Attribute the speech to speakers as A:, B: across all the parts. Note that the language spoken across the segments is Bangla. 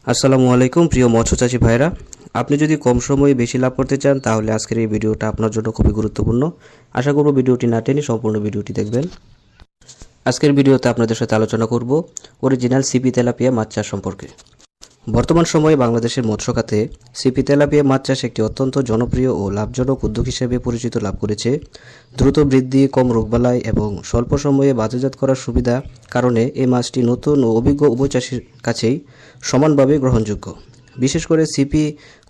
A: আসসালামু আলাইকুম প্রিয় মৎস্য চাষী ভাইরা, আপনি যদি কম সময়ে বেশি লাভ করতে চান তাহলে আজকের এই ভিডিওটা আপনার জন্য খুবই গুরুত্বপূর্ণ। আশা করব ভিডিওটি না টেনে সম্পূর্ণ ভিডিওটি দেখবেন। আজকের ভিডিওতে আপনাদের সাথে আলোচনা করব অরিজিনাল সিপি তেলাপিয়া মাছ চাষ সম্পর্কে। বর্তমান সময়ে বাংলাদেশের মৎস্য খাতে সিপি তেলাপিয়া মাছ চাষ একটি অত্যন্ত জনপ্রিয় ও লাভজনক উদ্যোগ হিসেবে পরিচিত লাভ করেছে। দ্রুত বৃদ্ধি, কম রোগবালাই এবং স্বল্প সময়ে বাজারজাত করার সুবিধা কারণে এই মাছটি নতুন ও অভিজ্ঞ উভয়চাষীর কাছেই সমানভাবে গ্রহণযোগ্য। বিশেষ করে সিপি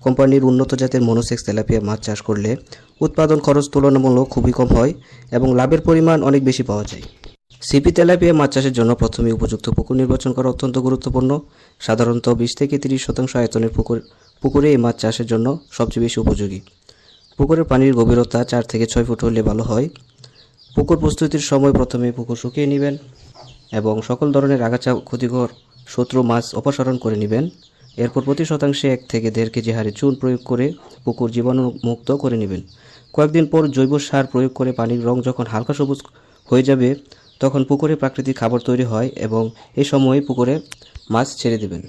A: কোম্পানির উন্নত জাতের মনোসেক্স তেলাপিয়া মাছ চাষ করলে উৎপাদন খরচ তুলনামূলক খুবই কম হয় এবং লাভের পরিমাণ অনেক বেশি পাওয়া যায়। সিপি তেলাপিয়া মাছ চাষের জন্য প্রথমে উপযুক্ত পুকুর নির্বাচন করা অত্যন্ত গুরুত্বপূর্ণ। সাধারণত 20 থেকে 30% আয়তনের পুকুরে এই মাছ চাষের জন্য সবচেয়ে বেশি উপযোগী। পুকুরের পানির গভীরতা 4 থেকে 6 ফুট হলে ভালো হয়। পুকুর প্রস্তুতির সময় প্রথমে পুকুর শুকিয়ে নেবেন এবং সকল ধরনের আগাছা, ক্ষতিকর শত্রু মাছ অপসারণ করে নেবেন। এরপর প্রতি শতাংশে 1 থেকে 1.5 কেজি হারে চুন প্রয়োগ করে পুকুর জীবাণুমুক্ত করে নেবেন। কয়েকদিন পর জৈব সার প্রয়োগ করে পানির রং যখন হালকা সবুজ হয়ে যাবে তখন পুকুরে প্রাকৃতিক খাবার তৈরি হয় এবং এই সময়ে পুকুরে মাছ ছেড়ে দেবেন।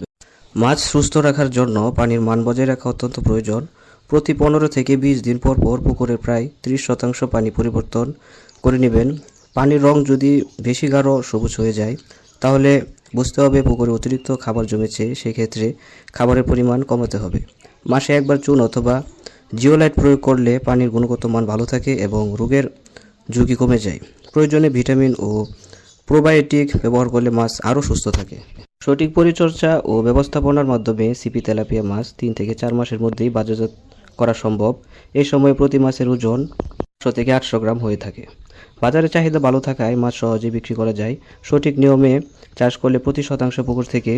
A: মাছ সুস্থ রাখার জন্য পানির মান বজায় রাখা অত্যন্ত প্রয়োজন। প্রতি 15 থেকে 20 দিন পর পর পুকুরের প্রায় 30% পানি পরিবর্তন করে নেবেন। পানির রং যদি বেশি গাঢ় সবুজ হয়ে যায় তাহলে বুঝতে হবে পুকুরে অতিরিক্ত খাবার জমেছে, সেক্ষেত্রে খাবারের পরিমাণ কমাতে হবে। মাসে একবার চুন অথবা জিওলাইট প্রয়োগ করলে পানির গুণগত মান ভালো থাকে এবং রোগের ঝুঁকি কমে যায়। প্রয়োজনে ভিটামিন ও প্রোবায়োটিক ব্যবহার করলে মাছ আরও সুস্থ থাকে। সঠিক পরিচর্যা ও ব্যবস্থাপনার মাধ্যমে সিপি তেলাপিয়া মাছ 3 থেকে 4 মাসের মধ্যেই বাজারজাত করা সম্ভব। এই সময়ে প্রতি মাছের ওজন 100 থেকে 800 গ্রাম হয়ে থাকে। বাজারে চাহিদা ভালো থাকায় মাছ সহজে বিক্রি করা যায়। সঠিক নিয়মে চাষ করলে প্রতি শতাংশ পুকুর থেকে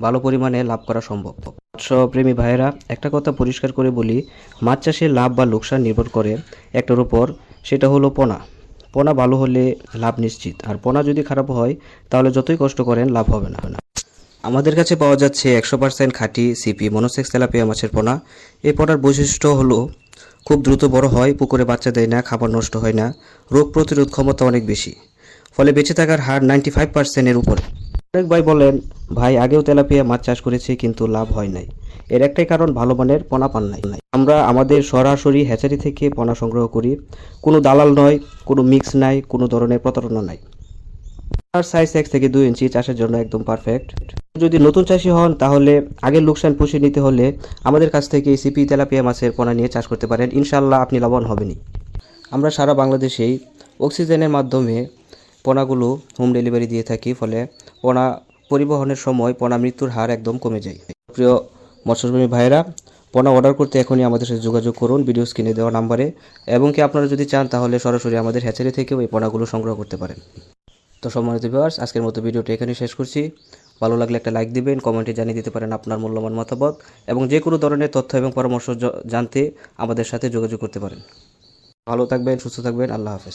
A: ভালো পরিমাণে লাভ করা সম্ভব। মৎস্যপ্রেমী ভাইয়েরা, একটা কথা পরিষ্কার করে বলি, মাছ চাষে লাভ বা লোকসান নির্ভর করে একটার উপর, সেটা হলো পোনা। পোনা ভালো হলে লাভ নিশ্চিত, আর পোনা যদি খারাপ হয় তাহলে যতই কষ্ট করেন লাভ হবে না। আমাদের কাছে পাওয়া যাচ্ছে 100% খাঁটি সিপি মনোসেক্স তেলাপিয়া মাছের পোনা। এই পোনার বৈশিষ্ট্য হলো খুব দ্রুত বড় হয়, পুকুরে বাচ্চা দেয় না, খাবার নষ্ট হয় না, রোগ প্রতিরোধ ক্ষমতা অনেক বেশি, ফলে বেঁচে থাকার হার 95%-এর উপরে। অনেক ভাই বলেন, ভাই আগেও তেলাপিয়া মাছ চাষ করেছি কিন্তু লাভ হয় নাই। এর একটাই কারণ, ভালো মানের পোনা পান নাই। আমরা আমাদের সরাসরি হ্যাচারি থেকে পোনা সংগ্রহ করি, কোনো দালাল নয়, কোনো মিক্স নাই, কোনো ধরনের প্রতারণা নাই। আর সাইজ 1 থেকে 2 ইঞ্চি চাষের জন্য একদম পারফেক্ট। যদি নতুন চাষি হন তাহলে আগের লোকসান পুষিয়ে নিতে হলে আমাদের কাছ থেকে সিপি তেলাপিয়া মাছের পোনা নিয়ে চাষ করতে পারেন। ইনশাআল্লাহ আপনি লাভবান হবেনই। আমরা সারা বাংলাদেশেই অক্সিজেনের মাধ্যমে পোনাগুলো হোম ডেলিভারি দিয়ে থাকি, ফলে পোনা পরিবহনের সময় পোনা মৃত্যুর হার একদম কমে যায়। প্রিয় মৎস্যপ্রেমী ভাইয়েরা, পোনা অর্ডার করতে এখনই আমাদের সাথে যোগাযোগ করুন ভিডিও স্ক্রিনে দেওয়া নাম্বারে, এবং কি আপনারা যদি চান তাহলে সরাসরি আমাদের হ্যাচারি থেকেও এই পোনাগুলো সংগ্রহ করতে পারেন। তো সম্মানিত ভিউয়ার্স, আজকের মতো ভিডিওটা এখানেই শেষ করছি। ভালো লাগলে একটা লাইক দিবেন, কমেন্টে জানিয়ে দিতে পারেন আপনার মূল্যবান মতামত, এবং যে কোনো ধরনের তথ্য এবং পরামর্শ জানতে আমাদের সাথে যোগাযোগ করতে পারেন। ভালো থাকবেন, সুস্থ থাকবেন, আল্লাহ হাফেজ।